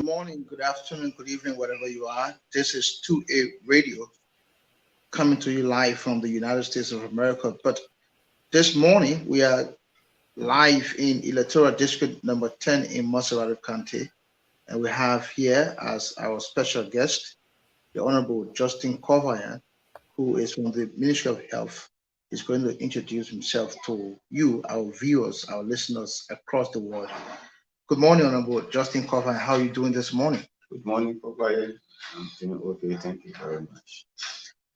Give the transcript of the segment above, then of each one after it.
morning, good afternoon, good evening, wherever you are. This is 2A Radio coming to you live from the United States of America. But this morning, we are live in Electoral District number 10 in Maserati County. And we have here as our special guest the Honorable Justin Korvayan, who is from the Ministry of Health. He's going to introduce himself to you, our viewers, our listeners across the world. Good morning, Honorable Justin Korvayan. How are you doing this morning? Good morning, Korvayan. I'm doing okay. Thank you very much.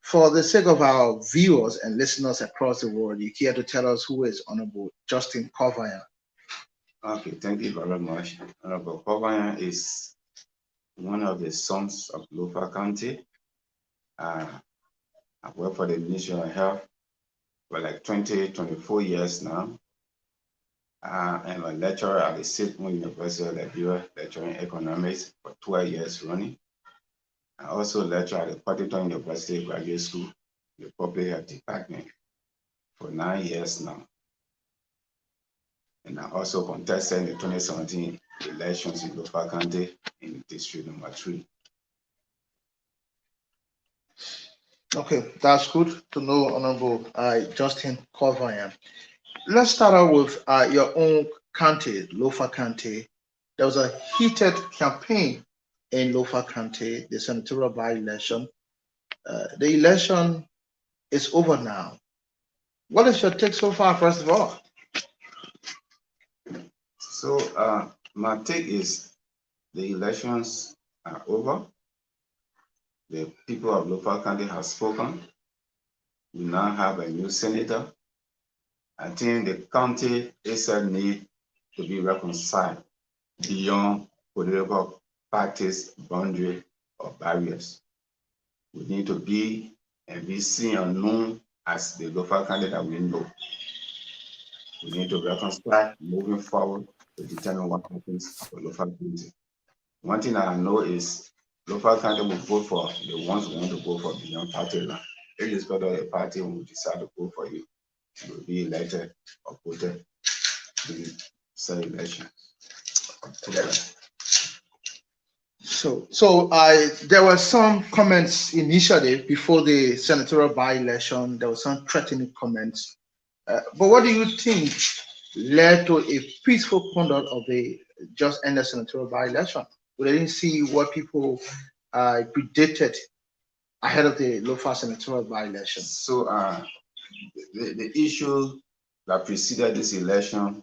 For the sake of our viewers and listeners across the world, you care to tell us who is Honorable Justin Korvayan? Okay, thank you very much. Honorable Korvayan is one of the sons of Lofa County. I've worked for the Ministry of Health for like 24 years now. I'm a lecturer at the State University of Liberia, lecturing economics for 12 years running. I also lecture at the Partington University Graduate School, the Public Health Department, for 9 years now. And I also contested in the 2017 elections in Lofa County in District number 3. Okay, that's good to know, Honorable Justin Korvayan. Let's start out with your own county, Lofa County. There was a heated campaign in Lofa County, the senatorial by-election. The election is over now. What is your take so far, first of all? So my take is the elections are over. The people of Lofa County have spoken. We now have a new senator. I think the county itself needs to be reconciled beyond political parties, boundary, or barriers. We need to be and be seen and known as the Lofa County that we know. We need to reconcile moving forward to determine what happens for Lofa County. One thing I know is Lofa County will vote for the ones who want to go for beyond party line. Irrespective of the party will decide to vote for you, you will be elected or voted in said election. So there were some comments initially before the senatorial by-election. There were some threatening comments. But what do you think led to a peaceful conduct of the just ended senatorial by-election? We didn't see what people predicted ahead of the Lofa senatorial by-election. So the issue that preceded this election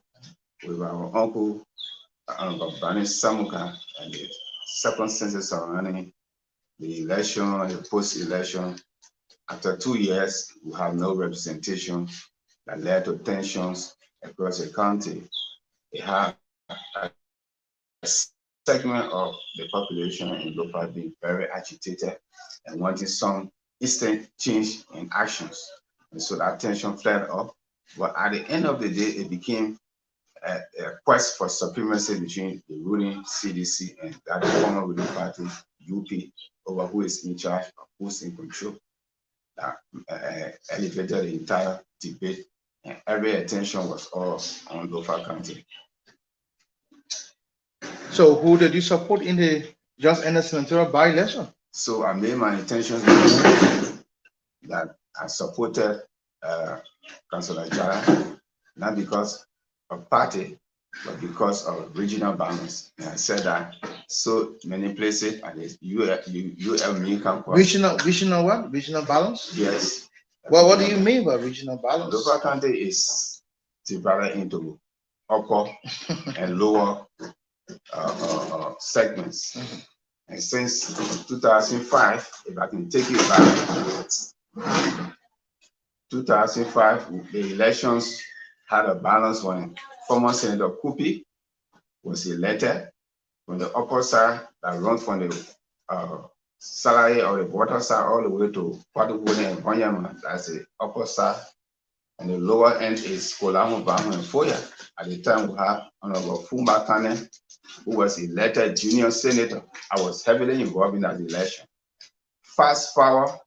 with our uncle, Bani Samuka, and the circumstances surrounding the election and the post-election. After 2 years, we have no representation that led to tensions across the county. It had a segment of the population in Lofa being very agitated and wanting some instant change in actions. And so that tension flared up. But at the end of the day, it became a quest for supremacy between the ruling CDC and that former ruling party, UP, over who is in charge, who's in control. That elevated the entire debate, and every attention was all on Lofa County. So who did you support in the just ended senatorial by-election? So I made my intentions that I supported Councillor Jara, not because of party, but because of regional balance. And I said that so many places, and ULM campus. Regional what? Regional balance? Yes. Well, what do you mean by regional balance? Lofa County is divided into upper and lower segments. Mm-hmm. And since 2005, if I can take you back, 2005, the elections had a balance when former Senator Kupi was elected from the upper side that runs from the salary or the water side all the way to Padubuni and Banyama. That's the upper side. And the lower end is Kolamu, Bamu, and Foya. At the time, we have Honorable Fumba Kane, who was elected junior senator. I was heavily involved in that election. Fast forward,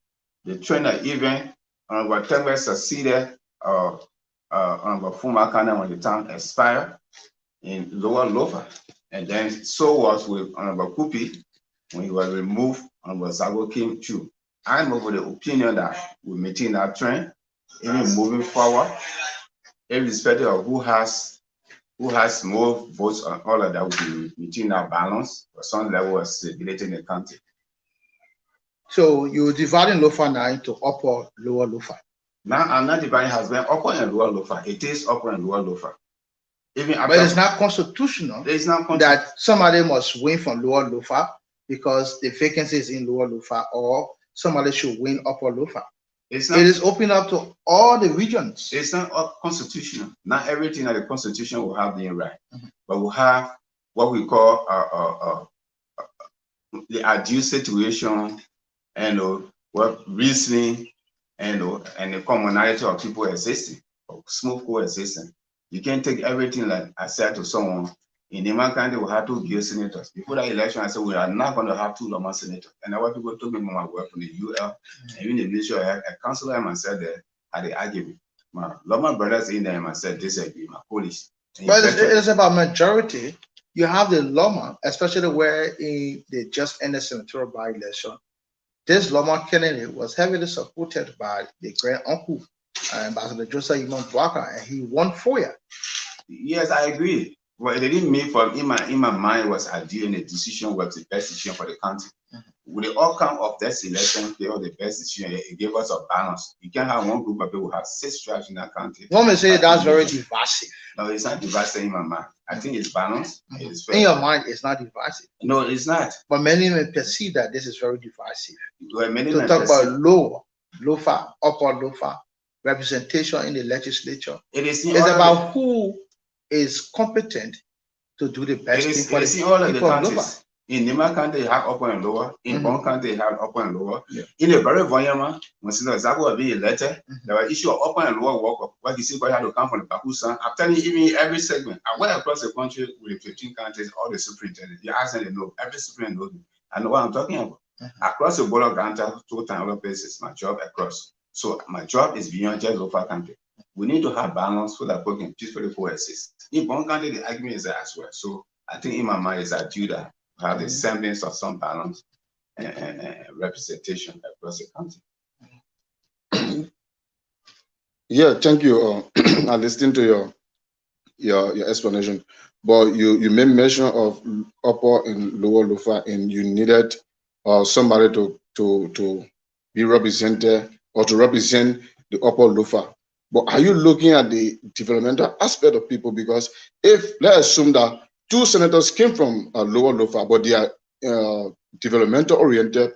the trainer event, Honorable Tembe succeeded Honorable Fumba Kane when the time expired in Lower Lofa. And then so was with Honorable Kupi when he was removed, Honorable Zago came through. I'm of the opinion that we're meeting that trend, even moving forward, irrespective of who has more votes on all of that, will be meeting our balance for some level of stability in the country. So you're dividing Lofa now into upper, lower Lofa. Now I'm not dividing has been upper and lower Lofa. It is upper and lower Lofa. Even after, but it's not constitutional. It's not that somebody must win from lower Lofa because the vacancy is in lower Lofa, or somebody should win upper Lofa. It is open up to all the regions. It's not constitutional. Not everything that the constitution will have being right, but we'll have what we call the ideal situation, and what reasoning, and the commonality of people existing, or smooth coexistence. You can't take everything like I said to someone. In Nima County, we had 2 girl senators. Before that election, I said we are not going to have 2 Loma senators. And now people told me my work from the UL, and even the ministry, a councillor and myself there had the argument. My Loma brothers in there, and I said disagree, my police. But it's about majority. You have the Loma, especially where in the just ended senatorial by-election, this Loma candidate was heavily supported by the great uncle, Ambassador Joseph Imam Bwaka, and he won FOIA. Yes, I agree. Well, it didn't mean for in my mind was ideal, and the decision was the best decision for the country. With the outcome of this election, they were the best decision. It gave us a balance. You can't have one group of people who have 6 tribes in that country. One may say that's very divisive. No, it's not divisive in my mind. I think it's balanced. It's in your mind, it's not divisive. No, it's not. But many may perceive that this is very divisive. Well, many to talk about lower, Lofa, upper Lofa, representation in the legislature. It's about who is competent to do the best thing for the all of the countries. In Nima County, they have upper and lower. In Bon County, they have upper and lower. In the very Voyama, when Senator Zago was being elected, there was issue of upper and lower work. What you see, what had to come from the Bakusan. I'm telling you, even every segment, I went across the country with 15 counties, all the superintendents. You ask them, they know. Every superintendent knows. I know what I'm talking about. Across the border, Ganta, 2 other places, my job across. So my job is beyond just local country. We need to have balance so that we can peacefully coexist. In Bon County, the argument is there as well. So I think in my mind is that you have the semblance of some balance and representation across the country. Yeah, thank you. I listened to your explanation, but you made mention of upper and lower Lofa, and you needed somebody to be represented or to represent the upper Lofa. But are you looking at the developmental aspect of people? Because if let's assume that 2 senators came from lower Lofa, but they are developmental oriented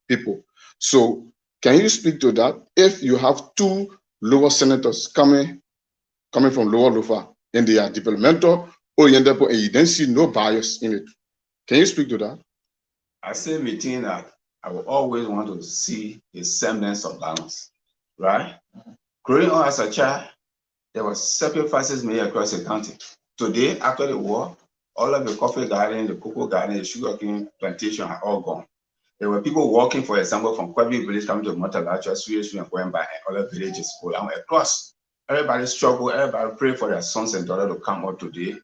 people. So can you speak to that? If you have 2 lower senators coming from lower Lofa and they are developmental oriented, and you then see no bias in it, can you speak to that? I say meeting that I will always want to see a semblance of balance, right? Growing up as a child, there were sacrifices made across the country. Today, after the war, all of the coffee garden, the cocoa garden, the sugarcane plantation are all gone. There were people walking, for example, from Kwabi village coming to Motalacha, Swedish, and going by other villages across. Everybody struggle, everybody pray for their sons and daughters to come out today,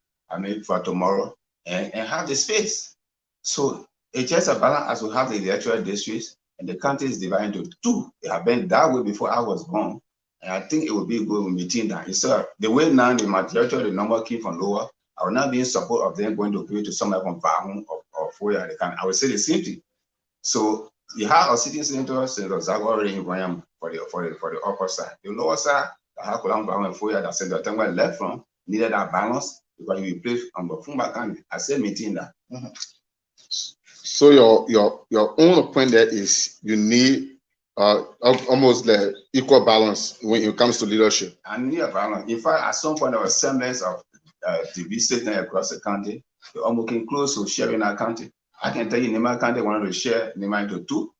for tomorrow, and have the space. So it's just a balance as we have the electoral districts, and the country is divided into 2. They have been that way before I was born. And I think it would be good meeting that. Instead, the way now the majority of the number came from lower, I will not be in support of them going to give it to somebody from Vahun or Foya. I would say the same thing. So you have a sitting senator, Senator Zago already in Royam for the upper side. The lower side, I have Kulam Vahun and Foya that Senator Tengwa left from, needed that balance because you replace on the Fumba County. I said meeting that. So your own point there is you need almost like equal balance when it comes to leadership. I need a balance. In fact, at some point there was semblance of TV station across the country. They almost came close to sharing our country. I can tell you, Nima County wanted to share Nima into 2.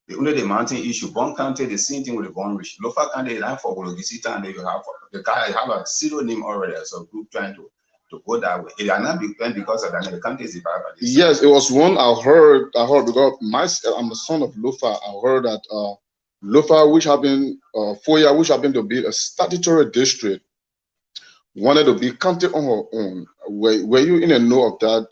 The mountain issue, Bon County, the same thing with the Bon Rich. Lofa County, line for Visita, and you have the guy have a pseudonym already as a group trying to go that way. It are not because of that. The country is divided by this. Yes, it was one I heard because I'm the son of Lofa. I heard that Lofa, which happened Foya, which happened to be a statutory district, wanted to be counted on her own. Were you in a know of that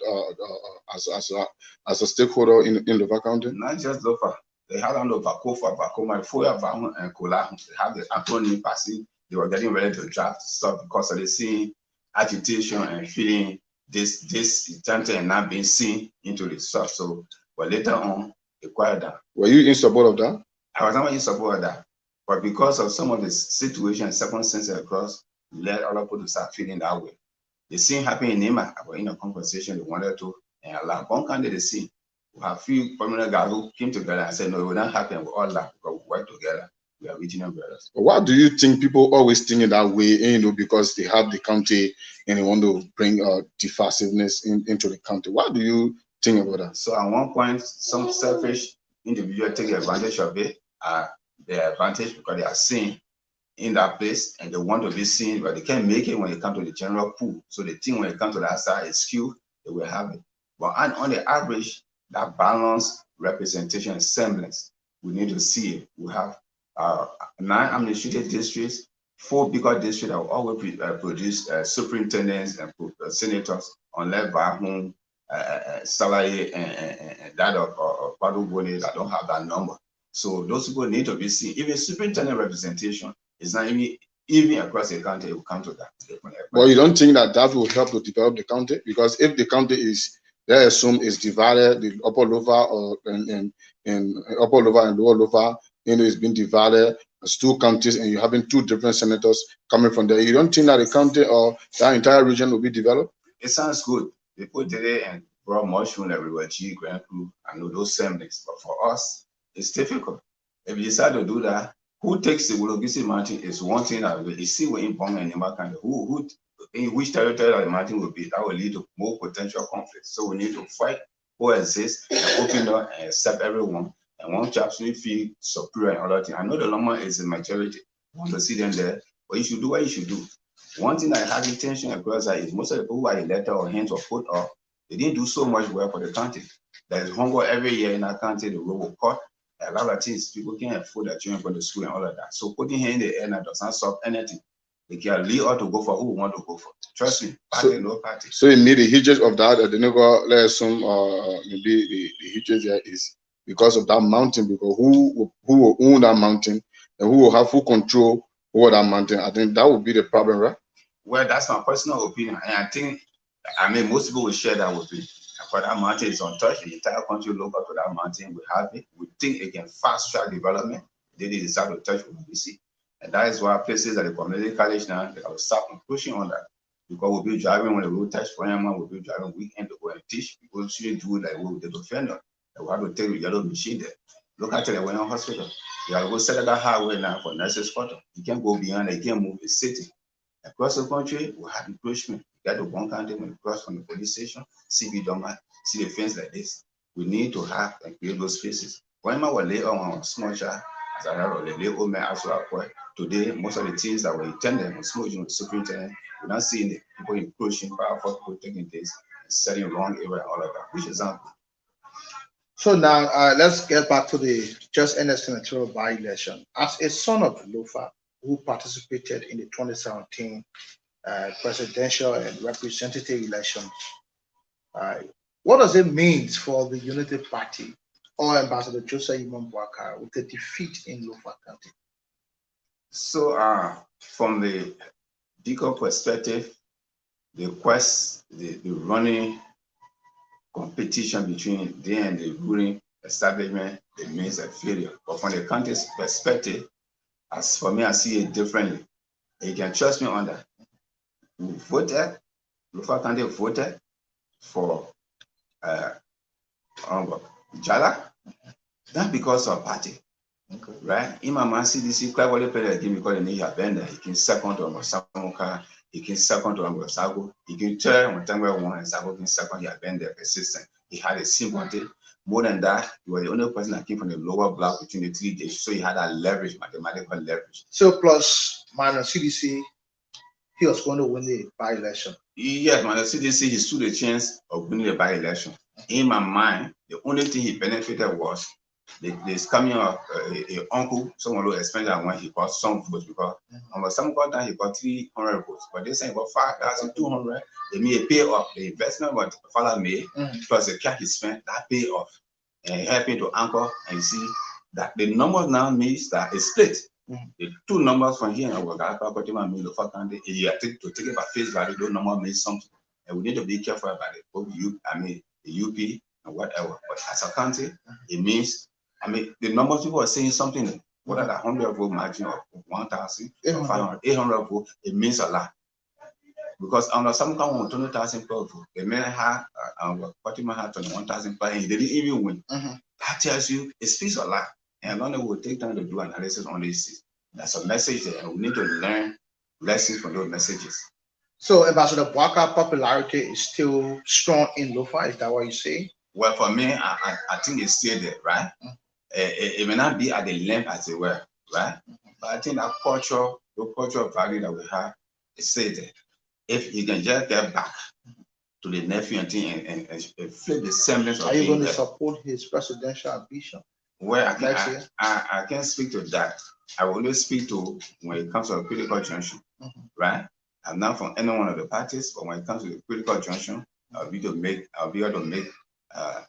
as a stakeholder in Lofa County? Not just Lofa. They had on Lofa, Kofa, Bakoma, Foya, Bahun, and Kola. They have the acronym passing. They were getting ready to draft stuff because of the seeing agitation and feeling this attempt and not being seen into the stuff. So, but later on, they quiet down. Were you in support of that? I was not in support of that. But because of some of the situation and circumstances across, led other people to start feeling that way. The same happened in Nema. I was in a conversation they wanted to, and allow one kind of the scene. We have few prominent guys who came together and said, no, it will not happen. We all laugh because we work together. We are regional brothers. Why do you think people always think in that way? Because they have the county and they want to bring divisiveness into the county. What do you think about that? So at one point, some selfish individuals take advantage of it. Their advantage because they are seen in that place and they want to be seen, but they can't make it when they come to the general pool. So the thing when it comes to that side is skewed, they will have it. But on the average, that balanced representation and semblance, we need to see it. We have 9 administrative districts, 4 bigger districts that will always produce superintendents and senators, unless Bahum, Salaye, and that of Padu Boni that don't have that number. So those people need to be seen. Even superintendent representation is not even across the country, it will come to that. Well, you don't think that will help to develop the county? Because if the county is, let's assume, is divided, the upper Lofa or and upper Lofa and lower Lofa, it's been divided as 2 counties, and you're having 2 different senators coming from there. You don't think that the county or that entire region will be developed? It sounds good. People did it and brought mushroom everywhere, G, Grand Crew, I know those semblings. But for us, it's difficult. If you decide to do that, who takes the Wologisi Mountain is one thing that you see we're in Bonga and Nima County. Who in which territory the mountain will be, that will lead to more potential conflict. So we need to fight, coexist, and open up and accept everyone. And one chap should feel superior and other thing. I know the Loma is the majority. I want to see them there, but you should do what you should do. One thing that has attention across that is most of the people who are elected or hands or put up, they didn't do so much work for the country. There is hunger every year in our country, the road will cut. A lot of things, people can't afford their children going to school and all of that. So putting here in the air now does not solve anything. They can lead out to go for who want to go for. Trust me, party, no party. So you need the hitches of that, the nigga, let's assume maybe the hitches there is because of that mountain, because who will own that mountain and who will have full control over that mountain. I think that would be the problem, right? Well, that's my personal opinion. And I think, most people will share that with me. For that mountain is untouched, the entire country local to that mountain, we have it. We think it can fast track development. They decide to touch what we see. And that is why places at the community college now, they will start pushing on that. Because we'll be driving when the road touch Korvayan, we'll be driving weekend to go and teach. People shouldn't do it like we did to offender. We have to take the yellow machine there. Look at the Korvayan hospital. You have to go set that highway now for nurses quarter. You can't go beyond, you can't move the city. Across the country, we have encroachment. You get to one country when you cross from the police station, CB Doma, see the fence like this. We need to have and create those spaces. When I was later on small child, as I heard the old man as well, today, most of the things that were intended on small children, superintendent, we're not seeing the people encroaching, powerful people taking this and setting wrong area and all of that, which is not good. So now let's get back to the just ended senatorial by-election. As a son of Lofa who participated in the 2017 presidential and representative elections, what does it mean for the Unity Party or Ambassador Joseph Imam Bouakar with the defeat in Lofa County? So from the DICO perspective, the running competition between them and the ruling establishment, it means a failure. But from the country's perspective, as for me, I see it differently. You can trust me on that. We voted, Lofa County voted for Jala, not because of party, okay. Right? Imam CDC cleverly played a game because they need a bender. He can second to Samuka, he can second to Sago, he can turn when Tango one and Sago can second your bender persistent. He had a sympathy. More than that, he was the only person that came from the lower block between the 3 days, so he had a leverage, mathematical leverage. So plus minus CDC, he was going to win the by-election. Yes, minus CDC, he stood a chance of winning the by-election. In my mind, the only thing he benefited was there's coming up a uncle, someone who expended that when he got some votes because some got that he got 300 votes, but they say about 5,200. They may pay off the investment what the father made plus the cash he spent that pay off and helping to anchor and see that the numbers now means that it's split. The two numbers from here and you have to take it by face value. Those numbers mean something, and we need to be careful about it. Both the UP and whatever. But as a country, it means the numbers people are saying something. What are the 100 vote margin of 1,000 or 500, 800 vote? It means a lot because under some kind of 20,000 vote, the man had Fatima had 21,000, but he didn't even win. That tells you it speaks a lot. And London will take time to do analysis on this. That's a message there, and we need to learn lessons from those messages. So, Ambassador Bwaka popularity is still strong in Lofa. Is that what you say? Well, for me, I think it's still there, right? It may not be at the length as it were, right? But I think that the cultural value that we have is still there. If you can just get back to the nephew and flip the semblance of Are you going to support his presidential ambition? Well, I can't speak to that. I will only speak to when it comes to a critical junction, right? I'm not from any one of the parties, but when it comes to the critical junction, I'll be able to make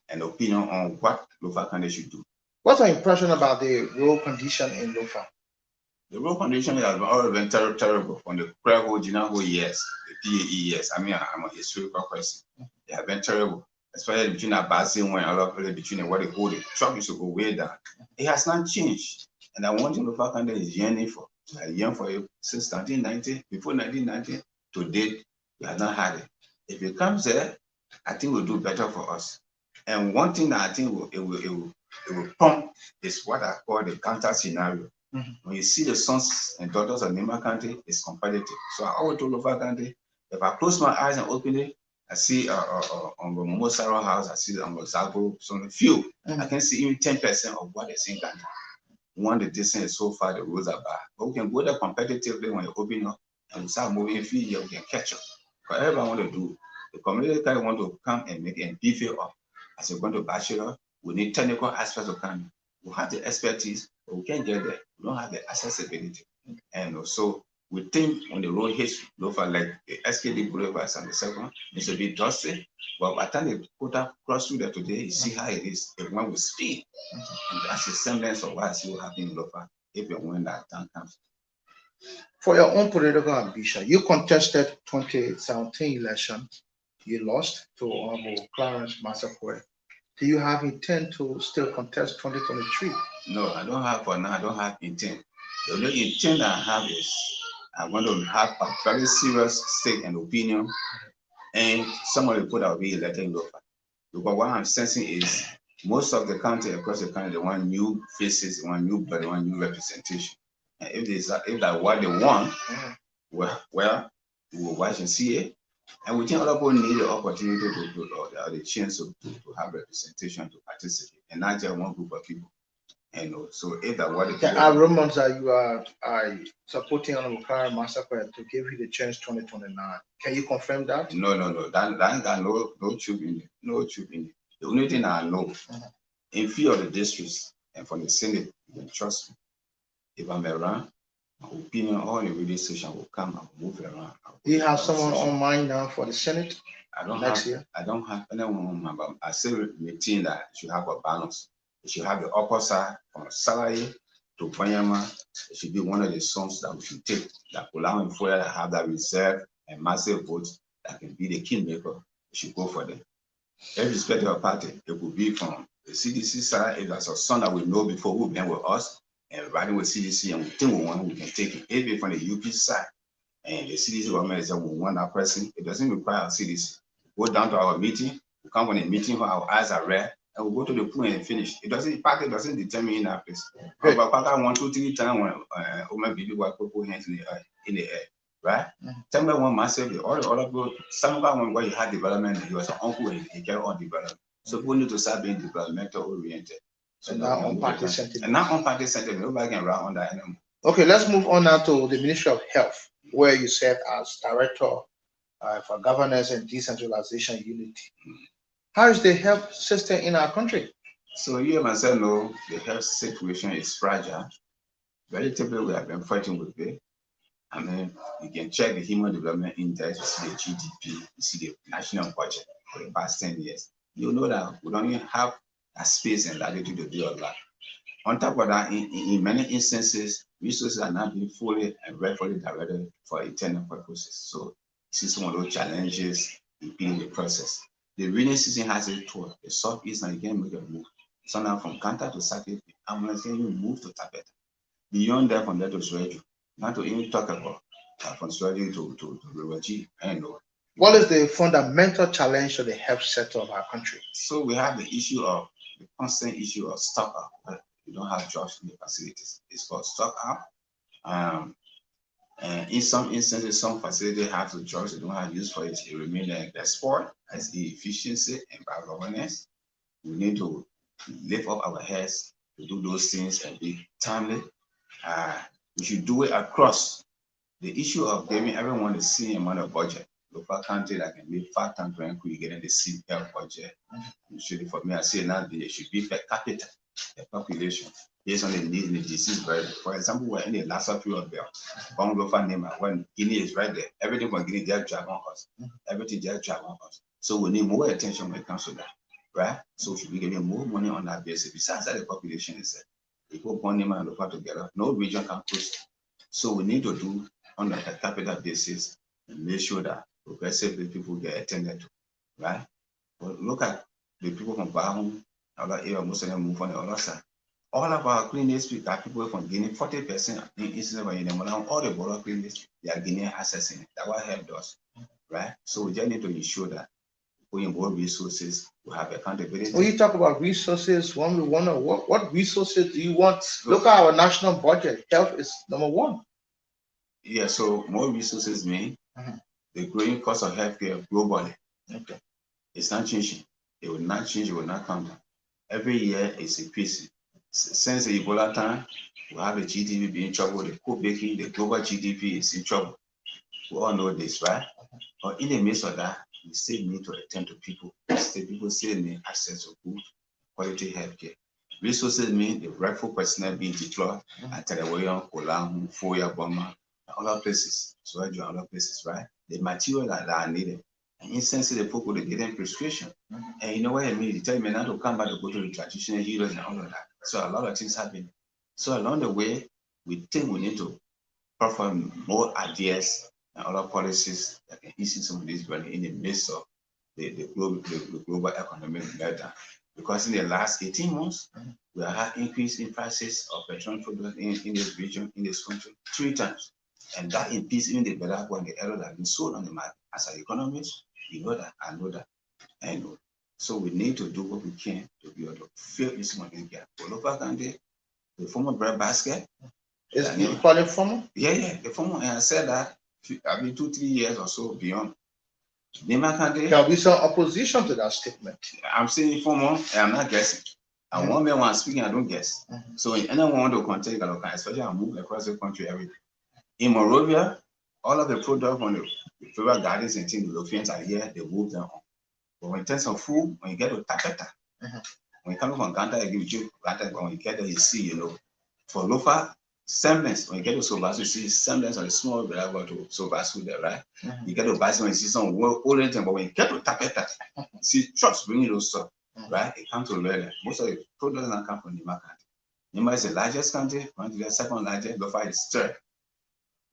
an opinion on what Lofa County should do. What's your impression about the road condition in Lofa? The road condition has always been terrible from the Prego, Jinaho years, the PAE years. I mean, I'm a historical person. They have been terrible. Especially between a basin when a lot of between what they hold it. Truck used to go way down. It has not changed. And I want you to look at is yearning for. I yearn for it since 1990, before 1990 to date, we have not had it. If it comes there, I think we'll do better for us. And one thing that I think it will prompt is what I call the counter scenario. When you see the sons and daughters of Nema County, it's competitive. So I always told Lofa County, if I close my eyes and open it, I see on the Momosaro house, I see on the Zago, some few. I can see even 10% of what they see in Ghana. One, the distance is so far, the roads are bad. But we can go there competitively when you open up and we start moving few years, we can catch up. Whatever I want to do, the community want to come and make and beef it up. As we're going to bachelor, we need technical aspects of coming. We have the expertise, but we can't get there. We don't have the accessibility. And so we think when the road hits Lofa, like the SKD Boulevard and the second, it's a bit dusty. But by the time they put that cross through there today, you see how it is. It went with speed. And that's the semblance of what I see will happen in Lofa if and when that time comes. For your own political ambition, you contested 2017 election. You lost to Honorable Clarence Massaquoi. Do you have intent to still contest 2023? No, I don't have for now. I don't have intent. The only intent I have is I'm going to have a very serious stake and opinion, and somebody put out be elected in Lofa. Because what I'm sensing is most of the country across the country, they want new faces, they want new blood, they want new representation. And if that's what they want, well, we will watch and see it. And we think other people need the opportunity or the chance to have representation, to participate, and not just one group of people. And so if that what there are rumors that you are supporting Honorable Clarence Massaquoi to give you the chance 2029. Can you confirm that? No. That got no truth in it. No truth in it. The only thing I know, in few of the districts and from the Senate, you can trust me. If I'm around, my opinion on the radio station will come and move around. Do you have someone on mind now for the Senate? I don't have anyone on mind, but I still maintain that you should have a balance. You should have the upper side from Salary to Panyama. It should be one of the songs that we should take that will allow him for to have that reserve and massive votes that can be the kingmaker. We should go for them. Irrespective of party, it could be from the CDC side. If there's a son that we know before who've been with us and riding with CDC and we think we want, we can take it. If it's from the UP side and the CDC government is that we want that person, it doesn't require a CDC. Go down to our meeting, we come on a meeting where our eyes are red, and we go to the pool and finish. Party doesn't determine in that place. But Party 1, 2, 3 times when women baby white people hands in the air, right? Tell me one massively, all the other people, some of them when you had development, he was an uncle and he carried on development. So people need to start being developmental oriented. So now on party sentiment. And now on party sentiment, nobody can run on that anymore. Okay, let's move on now to the Ministry of Health, where you serve as Director for Governance and Decentralization Unity. How is the health system in our country? So you myself know the health situation is fragile. Relatively, we have been fighting with it. I mean, you can check the Human Development Index, you see the GDP, you see the national budget for the past 10 years. You know that we don't even have a space and latitude to do all that. On top of that, in many instances, resources are not being fully and rightfully directed for intended purposes. So, you see some of those challenges in the process. The rainy season has a tour. The southeast now you can make a move. So now from Kanta to Sake, I'm going to say you move to Tapeta. Beyond that, from there to Sueju. Not to even talk about from Sueju to River G. I know. What is the fundamental challenge to the health sector of our country? So we have the issue of the constant issue of stock up. We don't have drugs in the facilities. It's called stock up. And in some instances, some facilities have the drugs they don't have use for it. It remains like export as the efficiency and bad governance. We need to lift up our heads to do those things and be timely. We should do it across. The issue of giving everyone the same amount of budget. Local country that can be 5 times you getting the same budget. Usually for me, I say now it should be per capita, the population, based on the needs and the disease burden. For example, we're in the last period belt. When Guinea is right there, everything from Guinea just drag on us. Everything just drag on us. So we need more attention when it comes to that. Right? So we should be giving more money on that basis. Besides that, the population is there. People put Nema and local together, no region can push. So we need to do on a per capita basis and make sure that progressively people get attended to. Right? But look at the people from Bahum, other area, most of them move on the other side. All of our clinics, we got people from Guinea, 40% in Eastern Guinea, all the border clinics, they are Guinean accessing. That will help us, right? So we just need to ensure that we more resources, we have accountability. When you talk about resources, when we wonder what resources do you want? Look at our national budget. Health is number one. Yeah, so more resources mean the growing cost of healthcare globally. Okay. It's not changing. It will not change, it will not come down. Every year it's increasing. Since the Ebola time, we have the GDP being in trouble, the co-baking, the global GDP is in trouble. We all know this, right? But in the midst of that, we still need to attend to people. People still need access to good quality healthcare. Resources mean the rightful personnel being deployed at Telewayan, Kolam, Foya, Boma, and other places. So I do other places, right? The material that are needed. And instantly the people they get them prescription. And you know what I mean? They tell me not to come back to go to the traditional healers and all of that. So a lot of things happen. So along the way, we think we need to perform more ideas and other policies that can ease some of this burden in the midst of the global economic meltdown. Because in the last 18 months, we have had increase in prices of petroleum products in this region, in this country, 3 times. And that impedes even the better one, the error that has been sold on the market. As an economist, you know that, I know that, I know. So we need to do what we can to be able to fill this money gap. For local country, the former bread basket. Is you call it formal? Yeah, the former, and I said that, I mean, 2-3 years or so beyond. There'll be some opposition to that statement. I'm saying formal, and I'm not guessing. And one man when I'm speaking, I don't guess. So anyone want to continue, especially I move across the country every day. In Morovia, all of the products from the favorite gardens and things, the Lofians are here, they move them on. But in terms of food, when you get to Tapeta, when you come from Ganta, I give you Ganta, when you get there, you see, for local semblance, when you get to Sobas, you see semblance of the small available to Sobas there, right? You get to Basin, when you see some old but when you get to Tapeta, you see trucks bringing those stuff, right? It comes to Lele. Most of the products don't come from Nima country. Nima is the largest country, one of the second largest, Lofa is third.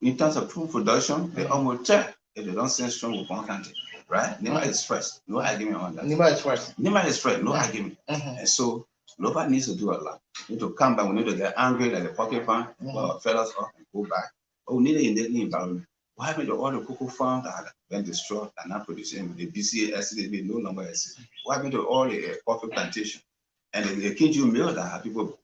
In terms of food production, they almost third if they don't send strong with one country, right? Nima is first, no argument on that. Nima is first. Nima is first, no argument. And so, nobody needs to do a lot. We need to come back, we need to get angry like the pocket farm, fellas off and go back. But we need an enabling environment. What happened to all the cocoa farms that have been destroyed and not producing the BCA SCDB no longer exist? What happened to all the coffee plantation and the Kinju mill that have people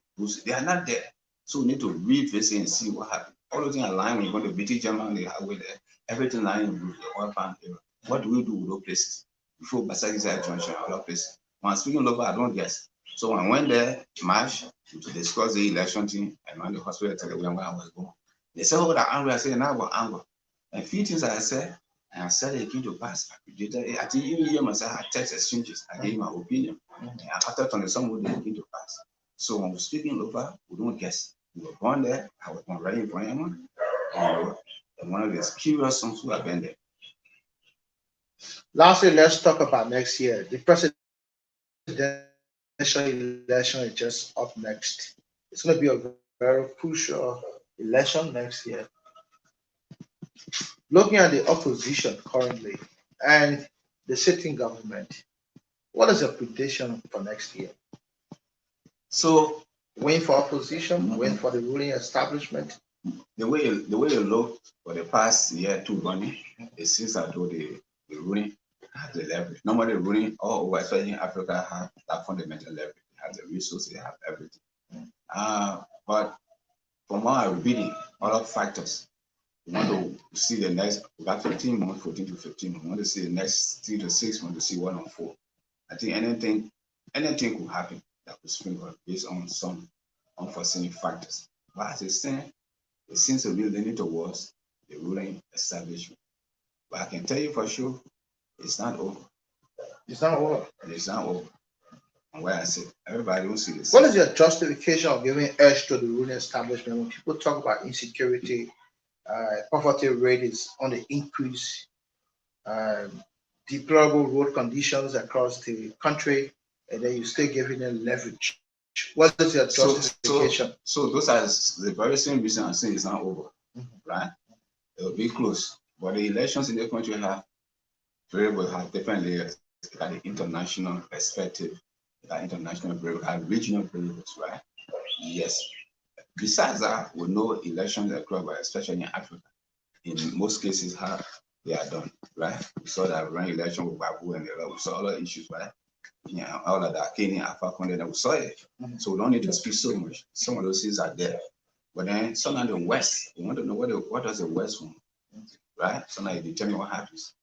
they are not there. So we need to revisit and see what happened. All those things are lying when you go to British German, the highway there, everything lying in the oil palm area. What do we do with those places? Before Basagi side junction, other places. When I'm speaking local, I don't guess. So when I went there, March, to discuss the election thing, I went to the hospital to tell them where I was going. They said, oh, that angry. I said, now what anger? And few things I said, And I said it came to pass. I think even you myself had text exchanges. I gave my opinion. And after on the some it came to pass. So when we're speaking over, we don't guess. We were born there. I was born right in Korvayan. And one of the curious songs who have been there. Lastly, let's talk about next year. The presidential election is just up next. It's going to be a very crucial election next year. Looking at the opposition currently and the sitting government, what is your prediction for next year? So Win for opposition, win for the ruling establishment. the way you look for the past year two running, it seems as though the ruling has the leverage. Normally ruling all over, especially in Africa, have that fundamental leverage. They have the resources, they have everything. But from what I'm reading, other factors, we want to see the next, we got 15 months, 14 to 15. We want to see the next 3 to 6 months to see 1 or 4. I think anything could happen that could spring up based on some unforeseen factors. But as I say, it seems to be leaning towards the ruling establishment. But I can tell you for sure, it's not over. It's not over. It's not over. And where I say, everybody will see this. What is your justification of giving edge to the ruling establishment when people talk about insecurity, poverty rate is on the increase, deplorable road conditions across the country, and then you still giving them leverage? What is your justification? So those are the very same reason I'm saying it's not over, right? It will be close. But the elections in the country have different layers. They got the international perspective, they got international variables, have regional variables, right? Yes. Besides that, we know elections across, especially in Africa, in most cases, how they are done, right? We saw that run election with Babu and we saw other issues, right? Yeah, all of that, Kenya, Alpha Conde, we saw it. So we don't need to speak so much. Some of those things are there. But then some of the West, we want to know what does the West want, right? So now you determine what happens,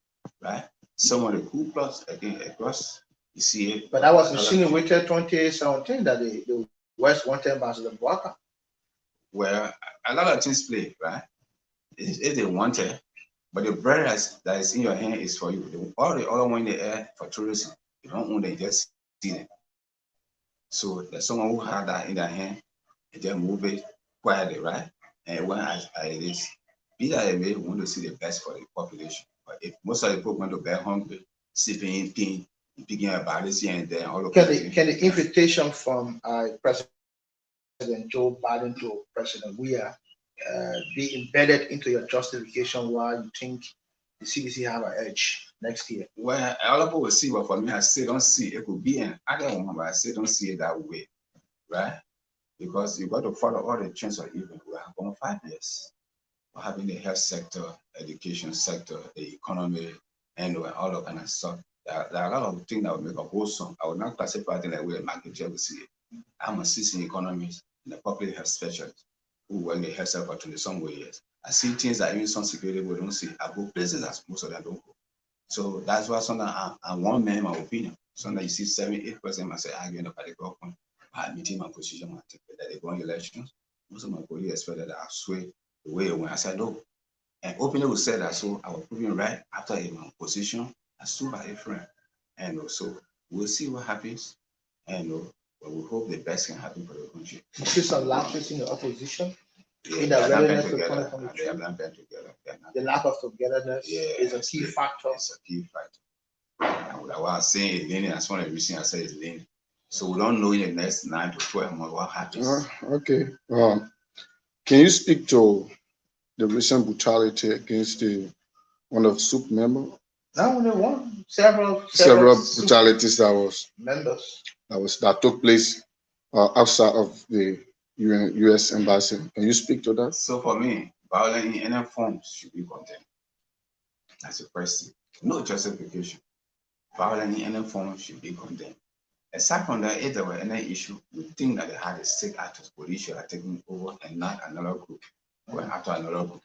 right? Some of the coup plots again across, you see it. But that was insinuated 2017 that the West wanted Ambassador Bwaka. Well, a lot of things play, right? If they want it, but the bread that is in your hand is for you. All the other one in the air for tourism, you don't own them, just see them. So there's someone who had that in their hand and then move it quietly, right? And when it is, be that it may want to see the best for the population. But if most of the people want to be hungry, sleeping, eating, picking up bodies here and there, all of can the invitation from President Joe Biden to President Weah be embedded into your justification why you think the CDC have an edge next year? Well, a lot of people will see, but for me, I still don't see it. Could be an other one, but I still don't see it that way, right? Because you got to follow all the trends of event. We have gone 5 years. We're having the health sector, education sector, the economy, and all that kind of stuff. There are a lot of things that will make a whole song. I will not classify it like way a market will see it. I'm assisting economists and the public health specialists who work in the health sector for 20-some years. I see things that even some security we don't see. I go places that most of them don't go. So that's why sometimes I want man my opinion. Sometimes you see 7-8% I say arguing about the government. I'm meeting my position that they go on elections. Most of my colleagues expect that I sway the way when I said no. And openly will say that so I was proving right after in my position. I stood by a friend. And so we'll see what happens. And but we hope the best can happen for the country. You see some lapses in the opposition? Yeah, in the readiness to together. 2023. They have not been together. The lack of togetherness is a key factor. It's a key factor. And what I was saying is leaning, that's one of the reasons I said it's leaning. So we don't know in the next 9 to 12 months what happens. Okay. Can you speak to the recent brutality against one of SOUP member? Not only one, several brutalities that took place outside of the U.S. embassy. Can you speak to that? So for me, violence in any form should be condemned. That's the first thing. No justification. Violence in any form should be condemned. Aside from that, if there were any issue, we think that they had a state actors, police are taking over and not another group, going after another group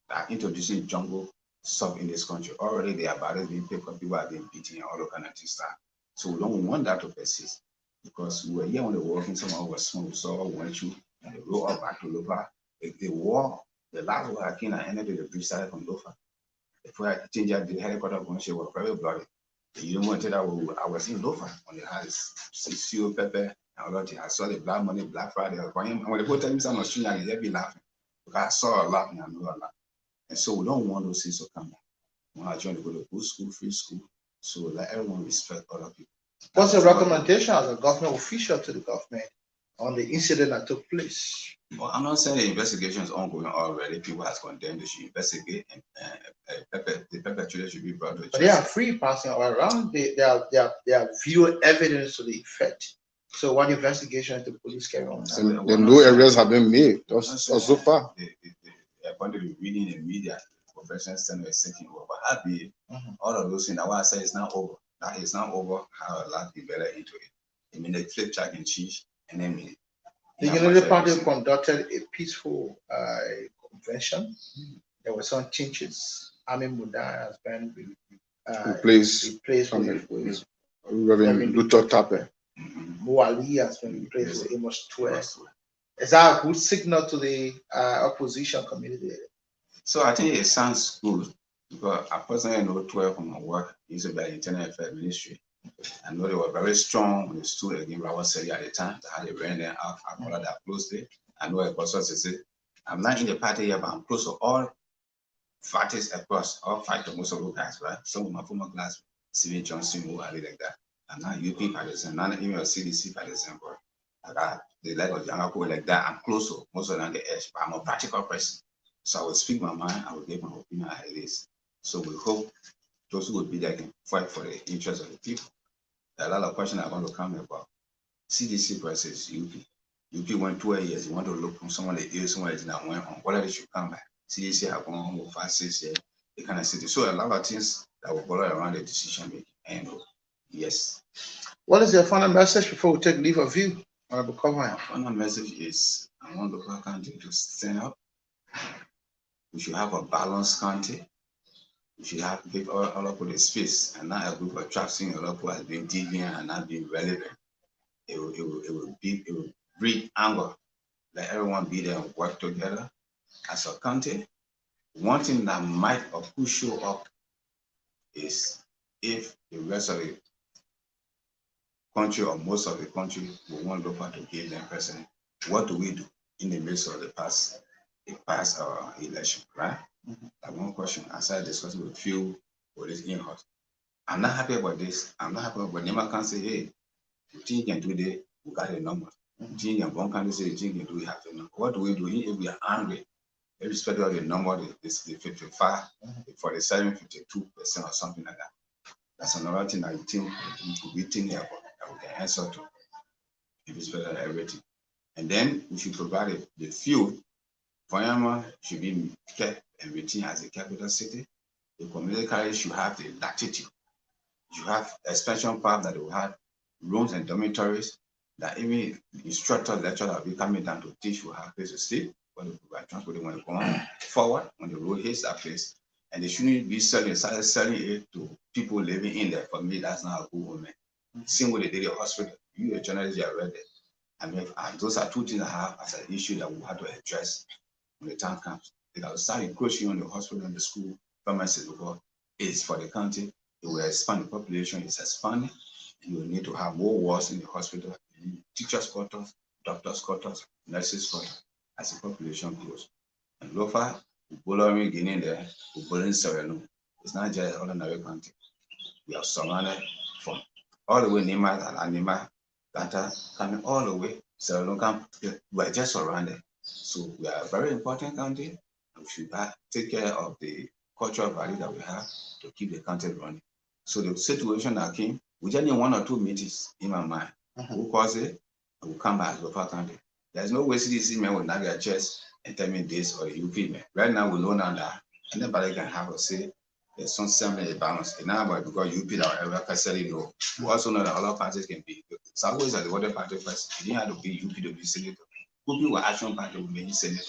that are introducing jungle stuff in this country. Already they are barrels being picked up, people are being beaten, all that kind of stuff. So we don't want that to persist because we were here when they were working, some of us small, we saw what went through and they roll up back to Lofa. The war, the last war I came and ended the bridge started from Lofa. If I change the helicopter going to was very bloody. You don't want to tell that I was in Lofa when they had CO pepper and all that. I saw the Black Money, Black Friday. When they go tell me some Australian, they'll be laughing. Because I saw a lot and I know a lot. And so we don't want those things to come back. We want to go to good school, free school, so let everyone respect other people. What's your recommendation as a government official to the government on the incident that took place? Well, I'm not saying the investigation is ongoing already. People have condemned. They should investigate, and the perpetrator should be brought to justice. But they are free passing all around. They are video evidence to the effect. So what investigation is the police carry on now? And no arrests have been made so far. According to reading in the media, professional standard is taking over. Happy, all of those things. That's why I say it's not over. That it's not over. How a lot develop into it. I mean, they flip track and cheese, and then the Unity Party conducted a peaceful convention. There were some changes. Army Muda has been replaced with Reverend Luther Tappe. Moali has been replaced with Amos Twe. Is that a good signal to the opposition community? So I think it sounds good because I personally know 12 from my work. He's about the Internal Affairs Ministry. I know they were very strong when they stood against Rawat Seri at the time. How they ran them out. I followed that closely. I know a person to say, I'm not in the party yet, but I'm close to all parties across, all fight to most of those guys, right? Some of my former classmates, Steven Johnson, who are like that. I'm not UP partisan, not even a CDC partisan, but I got the like of younger people like that. I'm close to most of them on the edge, but I'm a practical person. So I will speak my mind, I will give my opinion as it is. So we hope those who will be there can fight for the interests of the people. There are a lot of questions I want to come about. CDC versus UP. UP went 12 years. You want to look from someone that is someone that went on. Whether they should come back. CDC have gone on for 5, 6 years. They kind of city. So a lot of things that will follow around the decision making. And yes. What is your final message before we take leave of you? My final message is I want the local country to stand up. We should have a balanced country. We should have give all of the space and not a group of attracting a lot of has been deviant and not being relevant. It will breed anger. Let everyone be there and work together as a country. One thing that might or could show up is if the rest of the country or most of the country will want local to give them president. What do we do in the midst of the past election, right? That one question. I started discussing with few police in-house. I'm not happy about this. I'm not happy about Nema can say, hey, the thing can do this, we got a number. The thing can one can say, the thing can do, we have a number. What do we do if we are angry? Irrespective of the number, the 55, the 47, 52% or something like that. That's another thing I think we could be thinking about that we can answer to. If it's better than everything. And then we should provide the fuel. Korvayan should be kept and retained as a capital city. The community college should have the latitude. You have expansion path that will have rooms and dormitories that even instructors, lecturers will be coming down to teach will have place to sleep when they provide transport when they go forward, when the road hits that place. And they shouldn't be selling it to people living in there. For me, that's not a good woman. Same way they did the hospital. You a journalist, you are read it. I mean, those are two things I have as an issue that we have to address when the time comes. They got to start encroaching on the hospital and the school premises because it's for the country. It will expand the population, it's expanding. You will need to have more wards in the hospital, teachers' quarters, doctors' quarters, nurses' quarters as the population grows. And Lofa, Bolori Guinea there, Bolin Sereno. It's not just ordinary country. We are surrounded from all the way Nima and Anima, Gata, coming all the way. Sereno, we're just surrounded. So we are a very important country. And we should take care of the cultural value that we have to keep the country running. So the situation that came, we just need 1 or 2 meetings in my mind. Who cause it? And we'll come back to the country. There's no way CDC men will not get chest and tell me this or the UP men. Right now, we know now that anybody can have a say. There's some similar balance. And now, because UP that ever said no, we also know that other parties can be. Southwest are the other party first. You didn't have to be UP to be senator. UP were action party will be senator.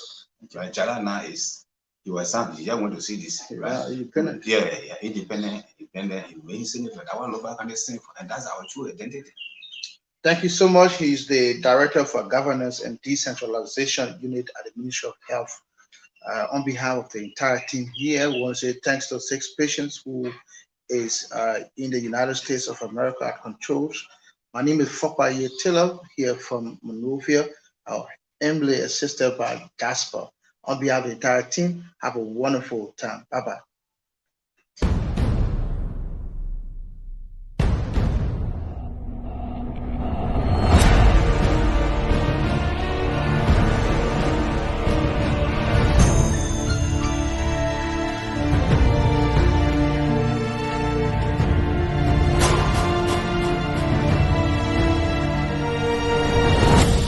Right? Chala now is. You were saying you just want to see this, right? Independent. Yeah, independent. You may senator. That one local can stand for, and that's our true identity. Thank you so much. He's the Director for Governance and Decentralization Unit at the Ministry of Health. On behalf of the entire team here, we want to say thanks to 6 patients who is in the United States of America at controls. My name is Fopaye Taylor here from Monrovia, humbly assisted by Jasper. On behalf of the entire team, have a wonderful time. Bye bye.